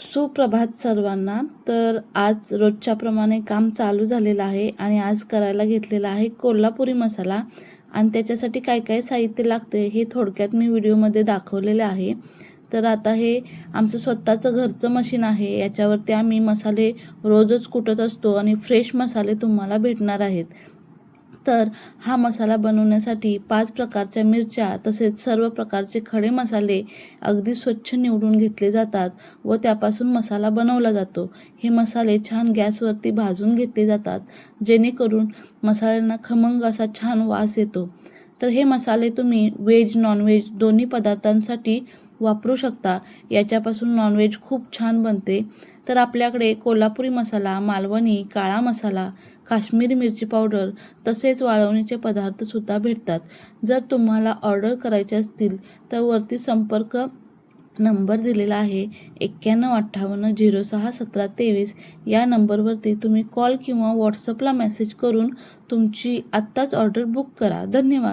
सुप्रभात सर्वांना. तर आज रोजच्याप्रमाणे काम चालू झालेलं आहे आणि आज करायला घेतलेला आहे कोल्हापुरी मसाला आणि त्याच्यासाठी काय काय साहित्य लागते हे थोडक्यात मी व्हिडिओमध्ये दाखवलेले आहे. तर आता हे आमचं स्वतःचं घरचं मशीन आहे. याच्यावरती आम्ही मसाले रोजच कुटत असतो आणि फ्रेश मसाले तुम्हाला भेटणार आहेत. तर हा मसाला बनवण्यासाठी 5 प्रकारच्या मिरच्या तसेच सर्व प्रकारचे खडे मसाले अगदी स्वच्छ निवडून घेतले जातात व त्यापासून मसाला बनवला जातो. हे मसाले छान गॅसवरती भाजून घेतले जातात जेणेकरून मसाल्यांना खमंग असा छान वास येतो. तर हे मसाले तुम्ही व्हेज नॉनव्हेज दोन्ही पदार्थांसाठी वापरू शकता. याच्यापासून नॉनव्हेज खूप छान बनते. तर आपल्याकडे कोल्हापुरी मसाला, मालवणी, काळा मसाला, काश्मीरी मिरची पावडर तसेच वाळवणीचे पदार्थसुद्धा भेटतात. जर तुम्हाला ऑर्डर करायचे असतील तर वरती संपर्क नंबर दिलेला आहे 9158061723 या नंबरवरती तुम्ही कॉल किंवा व्हॉट्सअपला मेसेज करून तुमची आत्ताच ऑर्डर बुक करा. धन्यवाद.